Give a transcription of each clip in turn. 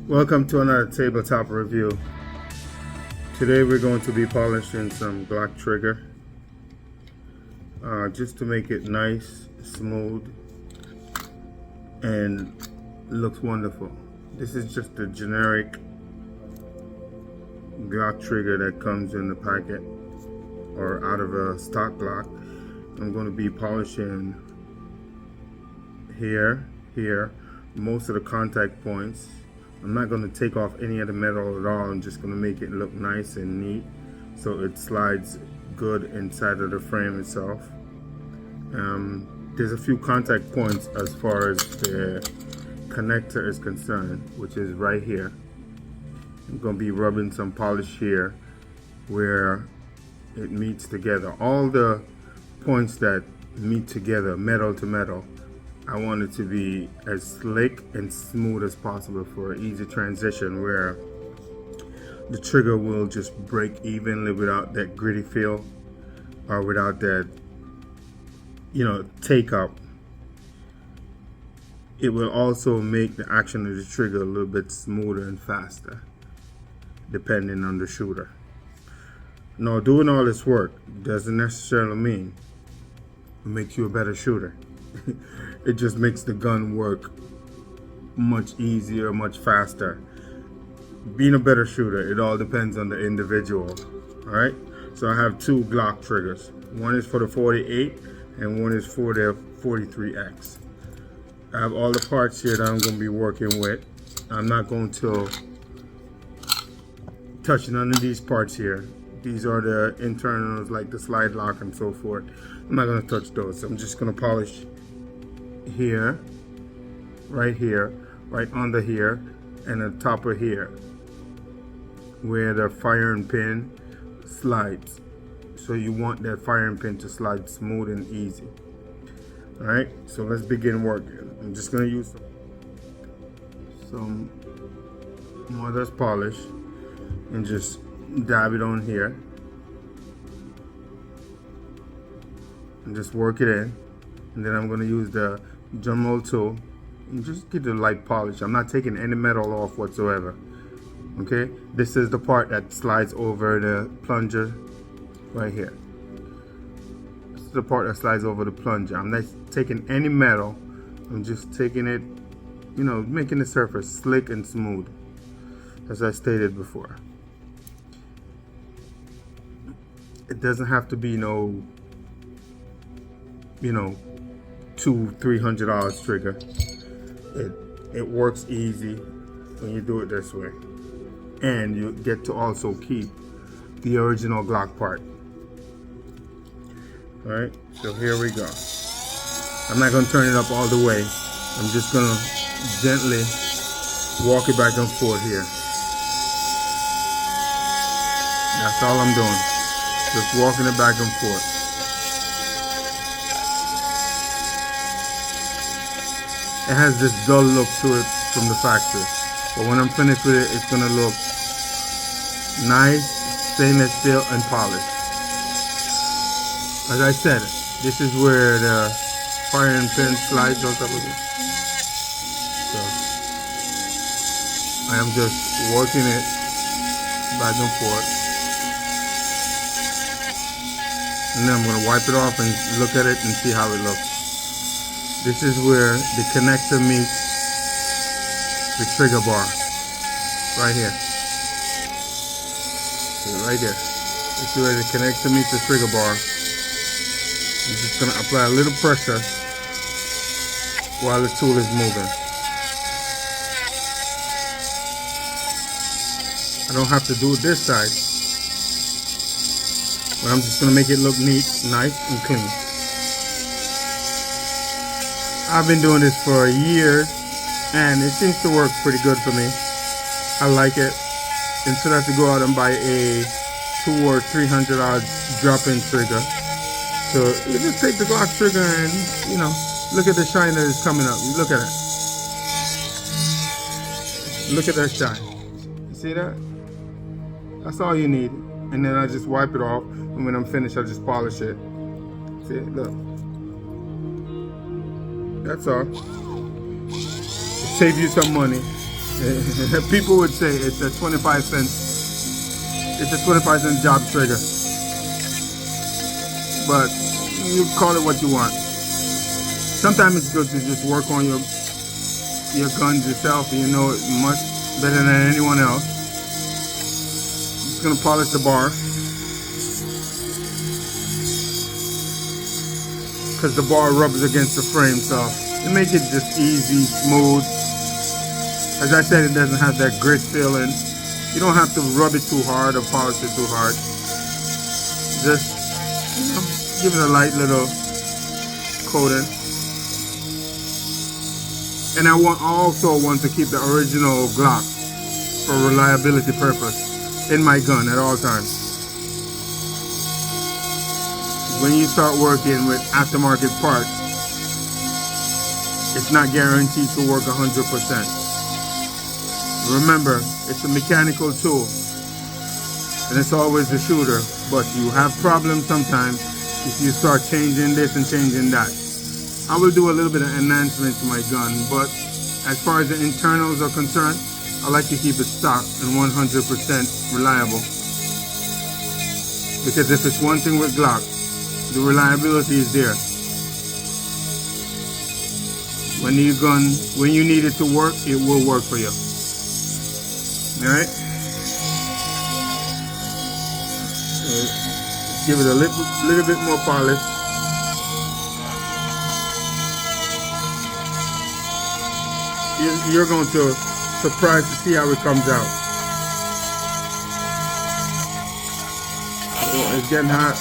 Welcome to another tabletop review. Today we're going to be polishing some Glock Trigger just to make it nice, smooth, and looks wonderful. This is just a generic Glock Trigger that comes in the packet or out of a stock Glock. I'm going to be polishing here, most of the contact points. I'm not going to take off any of the metal at all. I'm just going to make it look nice and neat so it slides good inside of the frame itself. There's a few contact points as far as the connector is concerned, which is right here. I'm going to be rubbing some polish here where it meets together. All the points that meet together, metal to metal, I want it to be as slick and smooth as possible for an easy transition where the trigger will just break evenly without that gritty feel or without that, take up. It will also make the action of the trigger a little bit smoother and faster depending on the shooter. Now, doing all this work doesn't necessarily mean it makes you a better shooter. It just makes the gun work much easier, much faster. Being a better shooter, it all depends on the individual. Alright, so I have two Glock triggers. One is for the 48 and one is for the 43X. I have all the parts here that I'm going to be working with. I'm not going to touch none of these parts here. These are the internals like the slide lock and so forth. I'm not going to touch those. I'm just going to polish here, right under here, and the top of here where the firing pin slides. So you want that firing pin to slide smooth and easy. Alright, so let's begin working. I'm just going to use some mother's polish and just dab it on here and just work it in. And then I'm going to use the drum roll tool and just get the light polish. I'm not taking any metal off whatsoever. Okay, this is the part that slides over the plunger right here. This is the part that slides over the plunger. I'm not taking any metal. I'm just taking it, making the surface slick and smooth, as I stated before. It doesn't have to be no $200-300 trigger. It works easy when you do it this way, and you get to also keep the original Glock part. All right, so here we go. I'm not going to turn it up all the way. I'm just going to gently walk it back and forth here. That's all I'm doing, just walking it back and forth. It has this dull look to it from the factory, but when I'm finished with it, it's gonna look nice, stainless steel, and polished. As I said, this is where the firing pin slides on top of it. So I am just working it back and forth, and then I'm gonna wipe it off and look at it and see how it looks. This is where the connector meets the trigger bar, right here. See, right there. This is where the connector meets the trigger bar. I'm just going to apply a little pressure while the tool is moving. I don't have to do it this side, but I'm just going to make it look neat, nice, and clean. I've been doing this for years and it seems to work pretty good for me. I like it. Instead I have to go out and buy a $200 or $300 drop-in trigger. So you just take the Glock trigger and look at the shine that is coming up. You look at it. Look at that shine. You see that? That's all you need. And then I just wipe it off, and when I'm finished I just polish it. See, look. That's all. Save you some money. People would say it's a 25-cent. It's a 25-cent job trigger, but you call it what you want. Sometimes it's good to just work on your guns yourself, and you know it much better than anyone else. Just gonna polish the bar because the bar rubs against the frame, so it makes it just easy, smooth. As I said, it doesn't have that grit feeling. You don't have to rub it too hard or polish it too hard. Just, you know, give it a light little coating. And I also want to keep the original Glock for reliability purpose in my gun at all times. When you start working with aftermarket parts, it's not guaranteed to work 100%. Remember, it's a mechanical tool, and it's always the shooter, but you have problems sometimes if you start changing this and changing that. I will do a little bit of enhancement to my gun, but as far as the internals are concerned, I like to keep it stock and 100% reliable. Because if it's one thing with Glock, the reliability is there. When you need it to work, it will work for you. Alright? Give it a little bit more polish. You're going to surprise to see how it comes out. Oh, it's getting hot.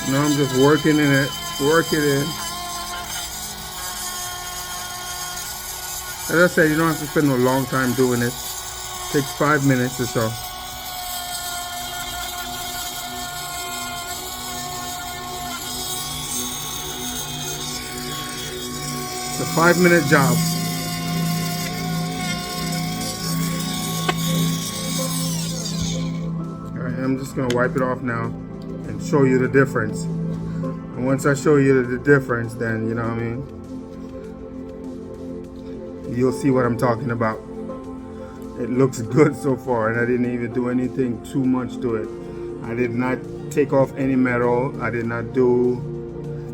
Now I'm just working in it, working in. As I said, you don't have to spend a long time doing it. It takes 5 minutes or so. It's a 5-minute job. Alright, I'm just gonna wipe it off now and show you the difference. And once I show you the difference, then you know what I mean, you'll see what I'm talking about. It looks good so far, and I didn't even do anything too much to it. I did not take off any metal. I did not do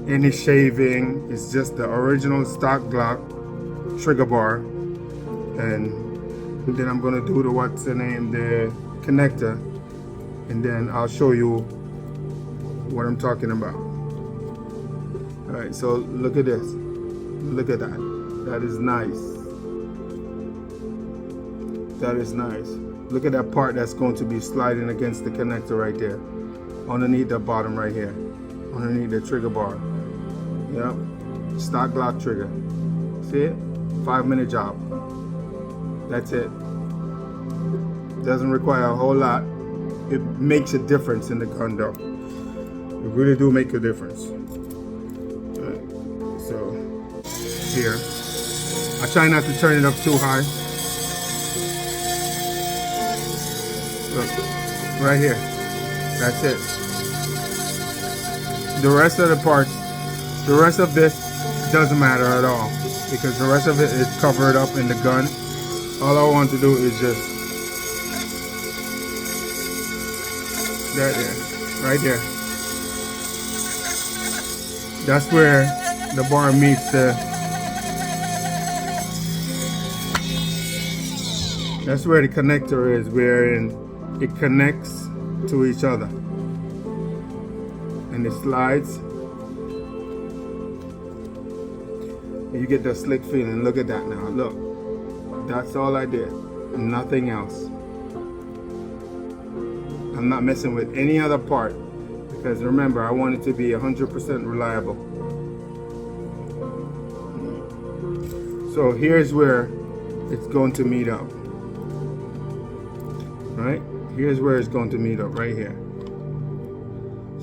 any shaving. It's just the original stock Glock trigger bar, and then I'm gonna do the the connector, and then I'll show you what I'm talking about. All right, so look at this. Look at that. That is nice. That is nice. Look at that part that's going to be sliding against the connector right there, underneath the bottom right here, underneath the trigger bar. Yep, stock Glock trigger. See it? 5-minute job. That's it. Doesn't require a whole lot. It makes a difference in the gun though. It really do make a difference. Right. So here, I try not to turn it up too high. Look, right here. That's it. The rest of the parts, the rest of this doesn't matter at all, because the rest of it is covered up in the gun. All I want to do is just right there, right there. That's where the bar meets that's where the connector is, wherein it connects to each other. And it slides. You get the slick feeling. Look at that now. Look. That's all I did. Nothing else. I'm not messing with any other part, because remember, I want it to be 100% reliable. So here's where it's going to meet up. Right? Here's where it's going to meet up, right here.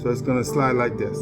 So it's going to slide like this.